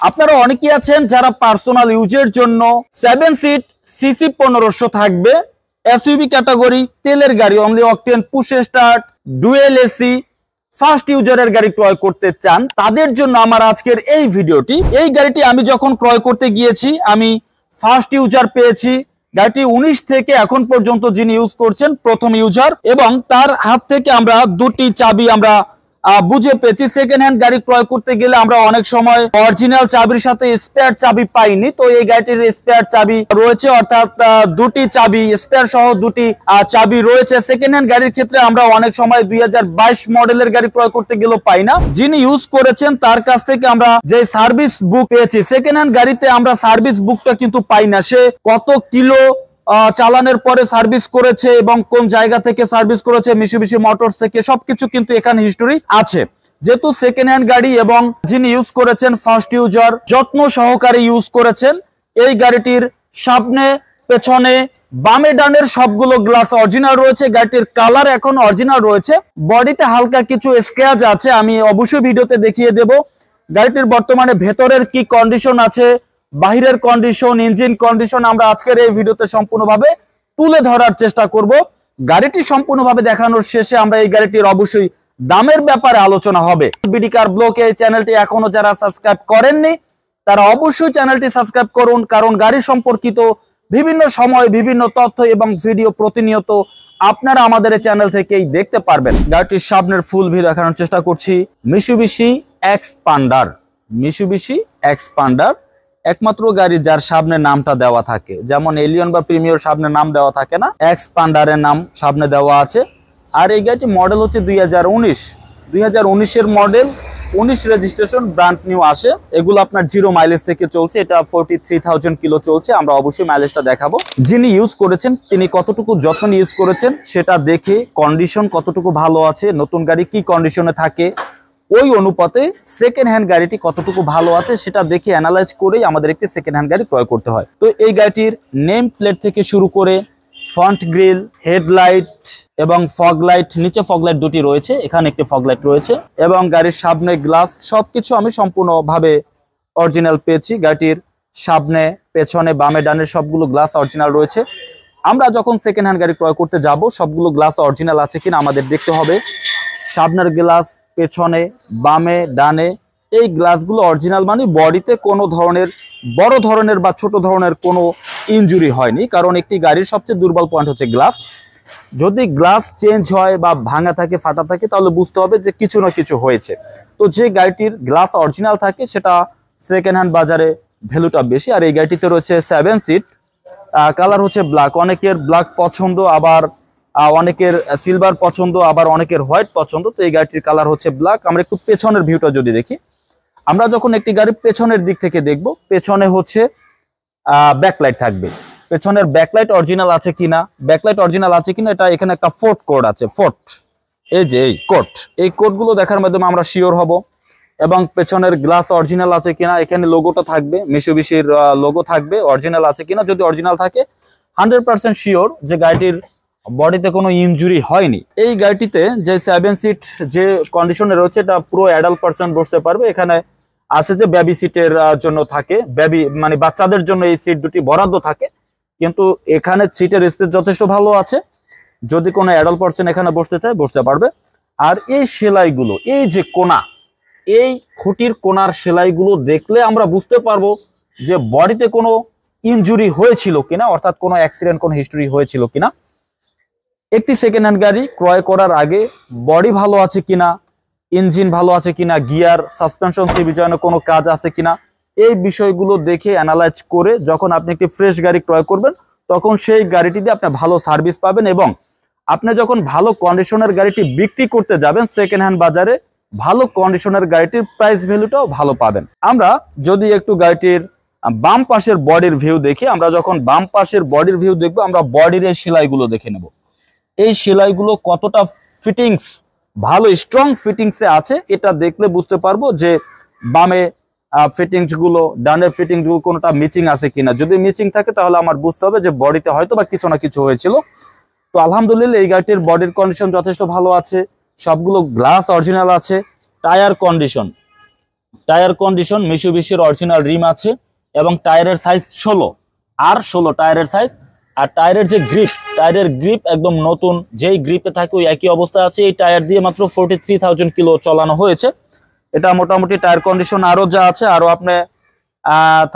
আপনারা অনেকেই আছেন যারা পার্সোনাল ইউজের জন্য 7 সিট সিসি 1500 থাকবে এসইউভি ক্যাটাগরি তেলের গাড়ি only octane push start dual AC first ইউজারের গাড়ি ক্রয় করতে চান, তাদের জন্য আমার আজকের এই ভিডিওটি। এই গাড়িটি আমি যখন ক্রয় করতে গিয়েছি আমি ফার্স্ট ইউজার পেয়েছি। গাড়িটি 19 থেকে এখন পর্যন্ত যিনি ইউজ করছেন প্রথম ইউজার, এবং তার হাত থেকে আমরা দুটি চাবি আমরা বুঝে পেয়েছি। সেকেন্ড হ্যান্ড গাড়ি ক্রয় করতে গেলে আমরা অনেক সময় অরিজিনাল চাবির সাথে স্পেয়ার চাবি পাইনি, তো এই গাড়িটির স্পেয়ার চাবি রয়েছে, অর্থাৎ দুটি চাবি স্পেয়ার সহ দুটি চাবি রয়েছে। সেকেন্ড হ্যান্ড গাড়ির ক্ষেত্রে আমরা অনেক সময় 2022 মডেলের গাড়ি ক্রয় করতে গেলেও পাই না। যিনি ইউজ করেছেন তার কাছ থেকে আমরা যে সার্ভিস বুক পেয়েছি, সেকেন্ড হ্যান্ড গাড়িতে আমরা সার্ভিস বুকটা কিন্তু পাই না। সে কত কিলো চালানোর পরে সার্ভিস করেছে এবং কোন জায়গা থেকে সার্ভিস করেছে, মিশুবিশি মোটরস থেকে, সবকিছু কিন্তু এখানে হিস্টোরি আছে। যেহেতু সেকেন্ড হ্যান্ড গাড়ি এবং যিনি ইউজ করেছেন ফার্স্ট ইউজার যত্ন সহকারে ইউজ করেছেন। এই গাড়িটির সামনে পেছনে বামে ডানের সবগুলো গ্লাস অরিজিনাল রয়েছে। গাড়িটির কালার এখন অরিজিনাল রয়েছে। বডিতে হালকা কিছু স্ক্র্যাচ আছে, আমি অবশ্যই ভিডিওতে দেখিয়ে দেব। গাড়িটির বর্তমানে ভেতরের কি কন্ডিশন আছে, বাহিরের কন্ডিশন, ইঞ্জিন কন্ডিশন আমরা আজকের এই ভিডিওতে সম্পূর্ণভাবে তুলে ধরার চেষ্টা করব। গাড়িটি সম্পূর্ণভাবে দেখানোর শেষে আমরা এই গাড়িটির অবশ্যই দামের ব্যাপারে আলোচনা হবে। বিডি কার ব্লগ এই চ্যানেলটি এখনো যারা সাবস্ক্রাইব করেননি তারা অবশ্যই চ্যানেলটি সাবস্ক্রাইব করুন, কারণ গাড়ি সম্পর্কিত বিভিন্ন সময় বিভিন্ন তথ্য এবং ভিডিও প্রতিনিয়ত আপনারা আমাদের এই চ্যানেল থেকেই দেখতে পারবেন। গাড়িটির সামনের ফুল ভিউ দেখানোর চেষ্টা করছি। মিশুবিশি এক্সপান্ডার, মিশুবিশি এক্সপান্ডার একমাত্র গাড়ি যার সামনে নামটা দেওয়া থাকে, যেমন এলিয়ন বা প্রিমিয়র সামনে নাম দেওয়া থাকে না, এক্সপান্ডারের নাম সামনে দেওয়া আছে। আর এই গাড়িটি মডেল হচ্ছে 2019 এর মডেল, 19 রেজিস্ট্রেশন, ব্র্যান্ড নিউ আসে। এগুলো আপনার 0 মাইলেজ থেকে চলছে, এটা 43,000 কিলো চলছে। আমরা অবশ্যই মাইলেজটা দেখাবো। যিনি ইউজ করেছেন তিনি কতটুকু যত্ন ইউজ করেছেন সেটা দেখে, কন্ডিশন কতটুকু ভালো আছে, নতুন গাড়ি কি কন্ডিশনে থাকে ওই অনুপাতে সেকেন্ড হ্যান্ড গাড়িটি কতটুকু ভালো আছে সেটা দেখে অ্যানালাইজ করেই আমাদের একটি সেকেন্ড হ্যান্ড গাড়ি ক্রয় করতে হয়। তো এই গাড়িটির নেম প্লেট থেকে শুরু করে ফ্রন্ট গ্রিল, হেডলাইট এবং ফগ লাইট, নিচে ফগ লাইট দুটি রয়েছে, এখানে একটি ফগ লাইট রয়েছে, এবং গাড়ির সামনে গ্লাস সবকিছু আমি সম্পূর্ণভাবে অরিজিনাল পেয়েছি। গাড়িটির সামনে পেছনে বামে ডানের সবগুলো গ্লাস অরিজিনাল রয়েছে। আমরা যখন সেকেন্ড হ্যান্ড গাড়ি ক্রয় করতে যাব সবগুলো গ্লাস অরিজিনাল আছে কিনা আমাদের দেখতে হবে। সামনের গ্লাস, পেছনে, বামে, ডানে এই গ্লাসগুলো অরিজিনাল, মানে বডিতে কোনো ধরনের বড় ধরনের বা ছোট ধরনের কোনো ইনজুরি হয়নি, কারণ একটি গাড়ির সবচেয়ে দুর্বল পয়েন্ট হচ্ছে গ্লাস। যদি গ্লাস চেঞ্জ হয় বা ভাঙা থাকে, ফাটা থাকে, তাহলে বুঝতে হবে যে কিছু না কিছু হয়েছে। তো যে গাড়িটির গ্লাস অরিজিনাল থাকে সেটা সেকেন্ড হ্যান্ড বাজারে ভ্যালুটা বেশি। আর এই গাড়িটিতে রয়েছে 7 সিট, কালার হচ্ছে ব্ল্যাক। অনেকের ব্ল্যাক পছন্দ, আবার অনেকের সিলভার পছন্দ, আবার অনেকের হোয়াইট পছন্দ। তো এই গাড়িটির কালার হচ্ছে ব্ল্যাক। আমরা একটু পেছনের ভিউটা যদি দেখি, আমরা যখন একটি গাড়ির পেছনের দিক থেকে দেখব, পেছনে হচ্ছে ব্যাকলাইট থাকবে। পেছনের ব্যাকলাইট অরিজিনাল আছে কিনা, ব্যাকলাইট অরিজিনাল আছে কিনা এটা এখানে একটা ফোর্ট কোড আছে, ফোর্ট, এই যে এই কোড, এই কোডগুলো দেখার মাধ্যমে আমরা শিওর হব। এবং পেছনের গ্লাস অরিজিনাল আছে কিনা, এখানে লোগোটা থাকবে, মিশুবিশির লোগো থাকবে, অরিজিনাল আছে কিনা। যদি অরিজিনাল থাকে 100% শিওর যে গাড়িটির বডিতে কোনো ইনজুরি হয়নি। এই গাড়িটিতে যে 7 সিট যে কন্ডিশনে রয়েছে এটা পুরো অ্যাডাল্ট পারসন বসতে পারবে। এখানে আছে যে বেবি সিটের জন্য থাকে, বেবি মানে বাচ্চাদের জন্য এই সিট দুটি বরাদ্দ থাকে, কিন্তু এখানে সিটের স্পেস যথেষ্ট ভালো আছে। যদি কোনো অ্যাডাল্ট পারসন এখানে বসতে চায় বসতে পারবে। আর এই সেলাইগুলো, এই যে কোনা, এই খুঁটির কোনার সেলাইগুলো দেখলে আমরা বুঝতে পারবো যে বডিতে কোনো ইনজুরি হয়েছিল কিনা, অর্থাৎ কোনো অ্যাক্সিডেন্ট, কোনো হিস্টরি হয়েছিল কিনা। একটি সেকেন্ড হ্যান্ড গাড়ি ক্রয় করার আগে বডি ভালো আছে কিনা, ইঞ্জিন ভালো আছে কিনা, গিয়ার, সাসপেনশন, সিবি জয়েন্টে কোনো কাজ আছে কিনা, এই বিষয়গুলো দেখে অ্যানালাইজ করে যখন আপনি একটি ফ্রেশ গাড়ি ক্রয় করবেন তখন সেই গাড়িটি দিয়ে আপনি ভালো সার্ভিস পাবেন। এবং আপনি যখন ভালো কন্ডিশনের গাড়িটি বিক্রি করতে যাবেন সেকেন্ড হ্যান্ড বাজারে, ভালো কন্ডিশনের গাড়িটির প্রাইস ভ্যালুটাও ভালো পাবেন। আমরা যদি একটু গাড়িটির বাম পাশের বডির ভিউ দেখি, আমরা যখন বাম পাশের বডির ভিউ দেখবো আমরা বডির এই সেলাইগুলো দেখে নেব। এই সেলাইগুলো কতটা ফিটিংস ভালো, স্ট্রং ফিটিংসে আছে এটা দেখলে বুঝতে পারবো যে বামে ফিটিংস গুলো, ডানের ফিটিংস গুলো কোনটা মিচিং আছে কিনা। যদি মিচিং থাকে তাহলে আমার বুঝতে হবে যে বডিতে হয়তো বা কিছু না কিছু হয়েছিল। তো আলহামদুলিল্লাহ এই গাড়িটির বডির কন্ডিশন যথেষ্ট ভালো আছে, সবগুলো গ্লাস অরিজিনাল আছে। টায়ার কন্ডিশন, টায়ার কন্ডিশন মিশুবিশির অরিজিনাল রিম আছে এবং টায়ারের সাইজ 16 আর 16 টায়ারের সাইজ। আর টায়ারের যে গ্রিপ, টায়ারের গ্রিপ একদম নতুন, যেই গ্রিপে থাকে ওই একই অবস্থা আছে। এই টায়ার দিয়ে মাত্র 43,000 কিলো চালানো হয়েছে। এটা মোটামুটি টায়ার কন্ডিশন আরো যা আছে আরো আপনি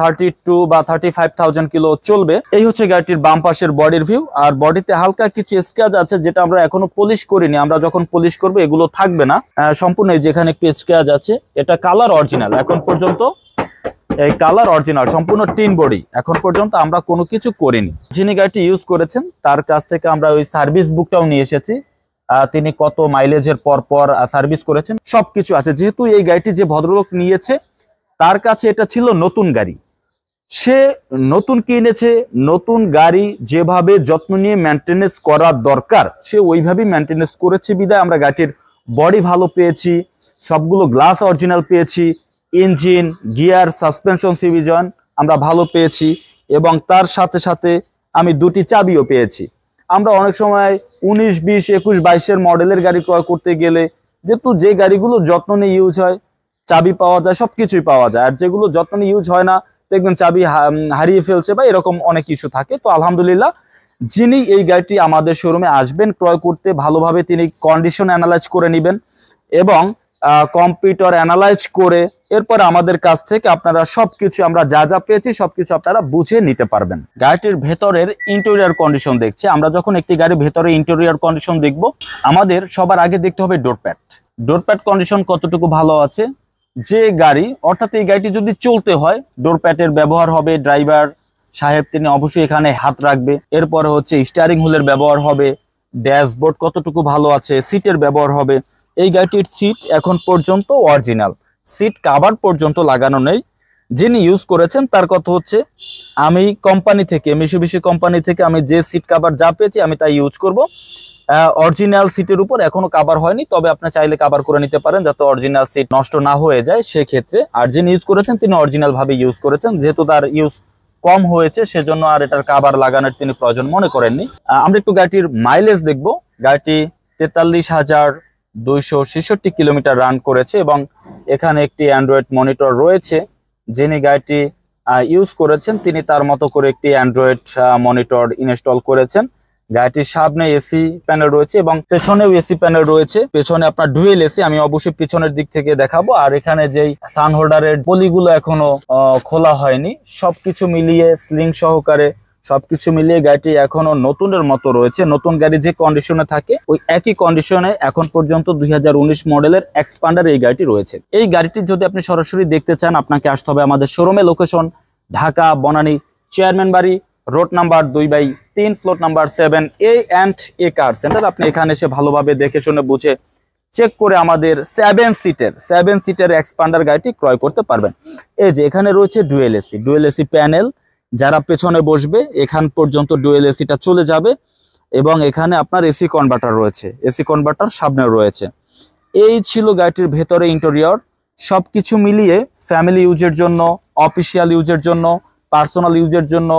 32 বা 35,000 কিলো চলবে। এই হচ্ছে গাড়িটির বাম পাশের বডির ভিউ। আর বডিতে হালকা কিছু স্ক্র্যাচ আছে যেটা আমরা এখনো পলিশ করিনি, আমরা যখন পলিশ করবো এগুলো থাকবে না সম্পূর্ণ। যেখানে একটু স্ক্র্যাচ আছে, এটা কালার অরিজিনাল এখন পর্যন্ত, এই কালার অরিজিনাল সম্পূর্ণ টিন বডি, এখন পর্যন্ত আমরা কোনো কিছু করিনি। যিনি গাড়িটি ইউজ করেছেন তার কাছ থেকে আমরা ওই সার্ভিস বুকটাও নিয়ে এসেছি, তিনি কত মাইলেজের পর পর সার্ভিস করেছেন সবকিছু আছে। যেহেতু এই গাড়িটি যে ভদ্রলোক নিয়েছে তার কাছে এটা ছিল নতুন গাড়ি, সে নতুন কিনেছে, নতুন গাড়ি যেভাবে যত্ন নিয়ে মেনটেনেন্স করা দরকার সে ওইভাবেই মেনটেনেন্স করেছে বিদায় আমরা গাড়িটির বডি ভালো পেয়েছি, সবগুলো গ্লাস অরিজিনাল পেয়েছি, ইঞ্জিন, গিয়ার, সাসপেনশন, সিভিজন আমরা ভালো পেয়েছি এবং তার সাথে সাথে আমি দুটি চাবিও পেয়েছি। আমরা অনেক সময় 19, 20, 21, 22-এর মডেলের গাড়ি ক্রয় করতে গেলে যেহেতু যে গাড়িগুলো যত্ন নিয়ে ইউজ হয় চাবি পাওয়া যায়, সবকিছুই পাওয়া যায়, আর যেগুলো যত্ন নিয়ে ইউজ হয় না দেখবেন চাবি হারিয়ে ফেলছে বা এরকম অনেক ইস্যু থাকে। তো আলহামদুলিল্লাহ যিনি এই গাড়িটি আমাদের শোরুমে আসবেন ক্রয় করতে, ভালোভাবে তিনি কন্ডিশন অ্যানালাইজ করে নেবেন এবং কম্পিউটার অ্যানালাইজ করে এরপর আমাদের কাছ থেকে আপনারা সবকিছু আমরা যা যা পেয়েছি সবকিছু আপনারা বুঝে নিতে পারবেন। গাড়িটির ভেতরের ইন্টেরিয়র কন্ডিশন দেখছি, আমরা যখন একটি গাড়ির ভেতরে ইন্টেরিয়র কন্ডিশন দেখব আমাদের সবার আগে দেখতে হবে ডোরপ্যাড। ডোরপ্যাড কন্ডিশন কতটুকু ভালো আছে। যে গাড়ি অর্থাৎ এই গাড়িটি যদি চলতে হয় ডোরপ্যাডের ব্যবহার হবে, ড্রাইভার সাহেব তিনি অবশ্যই এখানে হাত রাখবে। এরপরে হচ্ছে স্টিয়ারিং হুইলের ব্যবহার হবে, ড্যাশবোর্ড কতটুকু ভালো আছে, সিটের ব্যবহার হবে। এই গাড়িটির সিট এখন পর্যন্ত অরিজিনাল, সিট কভার পর্যন্ত লাগানো নেই। যিনি ইউজ করেছেন তার কথা হচ্ছে আমি কোম্পানি থেকে, মিশুবিশি কোম্পানি থেকে আমি যে সিট কভার যা পেয়েছি আমি তাই ইউজ করব। অরিজিনাল সিটের উপর এখনো কভার হয়নি, তবে আপনি চাইলে কভার করে নিতে পারেন যাতে অরিজিনাল সিট নষ্ট না হয়ে যায় সেক্ষেত্রে। আর যিনি ইউজ করেছেন তিনি অরিজিনাল ভাবে ইউজ করেছেন, যেহেতু তার ইউজ কম হয়েছে সেজন্য আর এটার কভার লাগানোর তিনি প্রয়োজন মনে করেননি। আমরা একটু গাড়িটির মাইলেজ দেখব। গাড়িটি 43,266 কিলোমিটার রান করেছে এবং এখানে একটি অ্যান্ড্রয়েড মনিটর রয়েছে। যিনি গাড়িটি ইউজ করেছেন তিনি তার মতো করে একটি অ্যান্ড্রয়েড মনিটর ইনস্টল করেছেন। গাড়িটির সামনে এসি প্যানেল রয়েছে এবং পেছনেও এসি প্যানেল রয়েছে। পেছনে আপনার ডুয়েল এসি, আমি অবশ্যই পিছনের দিক থেকে দেখাবো। আর এখানে যেই সান হোল্ডারের পলিগুলো এখনো খোলা হয়নি, সবকিছু মিলিয়ে স্লিং সহকারে সবকিছু মিলিয়ে গাড়িটি এখনো নতুনের মতো রয়েছে। নতুন গাড়ি যে কন্ডিশনে থাকে ওই একই কন্ডিশনে এখন পর্যন্ত 2019 মডেলের এক্সপান্ডার এই গাড়িটি রয়েছে। এই গাড়িটি যদি আপনি সরাসরি দেখতে চান আপনাকে আসতে হবে আমাদের শোরুমে, লোকেশন ঢাকা বনানী চেয়ারম্যান বাড়ি, road number 2/3, floor number 7A&A কার সেন্টার। আপনি এখানে এসে ভালোভাবে দেখে শুনে বুঝে চেক করে আমাদের 7 সিটের এক্সপান্ডার গাড়িটি ক্রয় করতে পারবেন। এই যে এখানে রয়েছে ডুয়েল এসি প্যানেল, যারা পেছনে বসবে এখান পর্যন্ত ডুয়েল এসিটা চলে যাবে এবং এখানে আপনার এসি কনভার্টার রয়েছে, এসি কনভার্টার সামনে রয়েছে। এই ছিল গাড়িটির ভেতরে ইন্টেরিয়র। সবকিছু মিলিয়ে ফ্যামিলি ইউজের জন্য, অফিসিয়াল ইউজের জন্য, পার্সোনাল ইউজের জন্য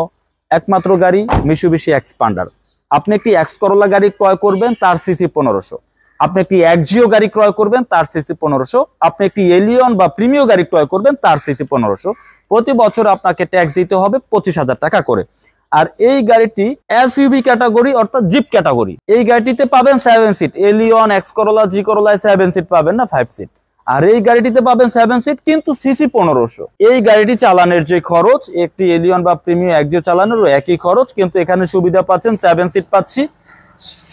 একমাত্র গাড়ি মিশুবিশি এক্সপান্ডার। আপনি একটি এক্স করোলা গাড়ি ক্রয় করবেন তার সিসি 1500, আপনি একটি এক্সিও গাড়ি ক্রয় করবেন তার সিসি 1500, আপনি একটি এলিয়ন বা প্রিমিয় গাড়ি ক্রয় করবেন তার সিসি 1500। প্রতি বছর আপনাকে ট্যাক্স দিতে হবে 25,000 টাকা করে। আর এই গাড়িটি এসইউভি ক্যাটাগরি অর্থাৎ জিপ ক্যাটাগরি। এই গাড়িটিতে পাবেন 7 সিট, এলিয়ন, এক্স করোলা, জি করোলায় 7 সিট পাবেন না, 5 সিট। আর এই গাড়িটিতে পাবেন 7 সিট কিন্তু সিসি 1500। এই গাড়িটি চালানোর যে খরচ একটি এলিয়ন বা প্রিমিয়াম এক্সিও চালানোর একই খরচ, কিন্তু এখানে সুবিধা পাচ্ছেন 7 সিট পাচ্ছি।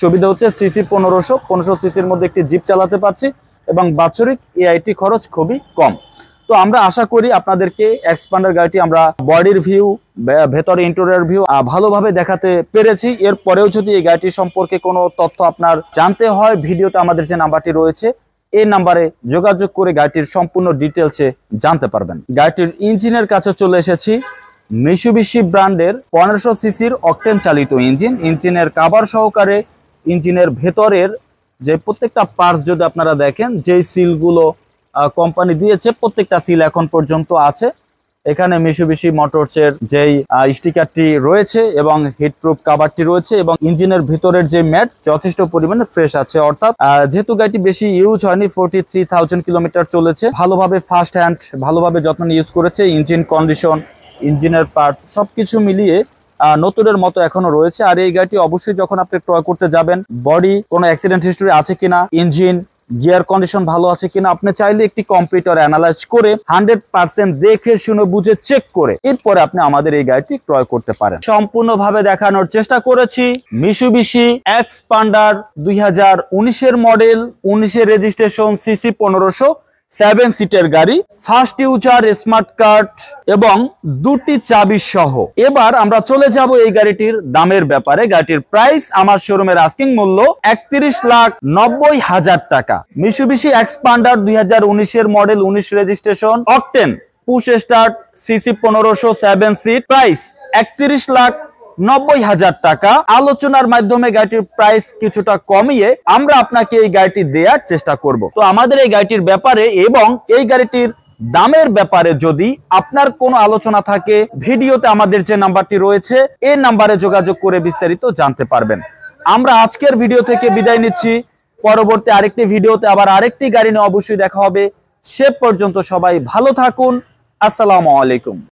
সুবিধা হচ্ছে সিসি 1500 সিসির মধ্যে একটি জিপ চালাতে পাচ্ছি এবং বাৎসরিক এআইটি খরচ খুবই কম। তো আমরা আশা করি আপনাদেরকে এক্সপান্ডার গাড়িটি আমরা বডির ভিউ, ভেতরে ইন্টেরিয়র ভিউ ভালোভাবে দেখাতে পেরেছি। এরপরেও যদি এই গাড়িটি সম্পর্কে কোনো তথ্য আপনার জানতে হয় ভিডিওতে আমাদের যে নাম্বারটি রয়েছে এই নাম্বারে যোগাযোগ করে গাড়িটির সম্পূর্ণ ডিটেলসে জানতে পারবেন। গাড়িটির ইঞ্জিনের কাছে চলে এসেছি। মিশুবিশি ব্র্যান্ডের 1500 সিসির অকটেন চালিত ইঞ্জিন, ইঞ্জিনের কভার সহকারে ইঞ্জিনের ভেতরের যে প্রত্যেকটা পার্টস যদি আপনারা দেখেন, যেই সিলগুলো কোম্পানি দিয়েছে প্রত্যেকটা সিল এখন পর্যন্ত আছে। এখানে মিশুবিশি মোটরসের যেই স্টিকারটি রয়েছে এবং হিটপ্রুফ কভারটি রয়েছে এবং ইঞ্জিনের ভিতরের যে ম্যাট যথেষ্ট পরিমাণে ফ্রেশ আছে, অর্থাৎ যেহেতু গাড়িটি বেশি ইউজ হয়নি, 43,000 কিলোমিটার চলেছে, ভালোভাবে ফার্স্ট হ্যান্ড ভালোভাবে যত্ন ইউজ করেছে। ইঞ্জিন কন্ডিশন, ইঞ্জিনের পার্টস সবকিছু মিলিয়ে নতুনের মতো এখনো রয়েছে। আর এই গাড়িটি অবশ্যই যখন আপনি ক্রয় করতে যাবেন, বডি কোনো অ্যাক্সিডেন্ট হিস্টরি আছে কিনা, ইঞ্জিন গিয়ার কন্ডিশন ভালো আছে কিনা, আপনি চাইলে একটি কম্পিউটার অ্যানালাইজ করে 100% দেখে শুনে বুঝে চেক করে এরপরে আপনি আমাদের এই গাড়িটি ক্রয় করতে পারেন। সম্পূর্ণভাবে দেখানোর চেষ্টা করেছি মিশুবিশি এক্সপান্ডার 2019 মডেল, 19 রেজিস্ট্রেশন, সিসি 1500, 7 সিটের গাড়ি, ফার্স্ট ইউজার, স্মার্ট কার্ড এবং 2টি চাবি সহ। এবার আমরা চলে যাব এই গাড়িটির দামের ব্যাপারে। গাড়িটির প্রাইস আমার শোরুমের আস্কিং মূল্য 31,90,000 টাকা। Mitsubishi Xpander 2019 model, 19 registration, octane, push start, CC 1500, 7 seat, price 31,90,000 টাকা। আলোচনার মাধ্যমে গাড়িটির প্রাইস কিছুটা কমিয়ে আমরা আপনাকে এই গাড়িটি দেওয়ার চেষ্টা করব। তো আমাদের এই গাড়িটির ব্যাপারে এবং এই গাড়িটির দামের ব্যাপারে যদি আপনার কোনো আলোচনা থাকে, ভিডিওতে আমাদের যে নাম্বারটি রয়েছে এই নাম্বারে যোগাযোগ করে বিস্তারিত জানতে পারবেন। আমরা আজকের ভিডিও থেকে বিদায় নিচ্ছি। পরবর্তী আরেকটি ভিডিওতে আবার আরেকটি গাড়ি নিয়ে অবশ্যই দেখা হবে। সে পর্যন্ত সবাই ভালো থাকুন। আসসালামু আলাইকুম।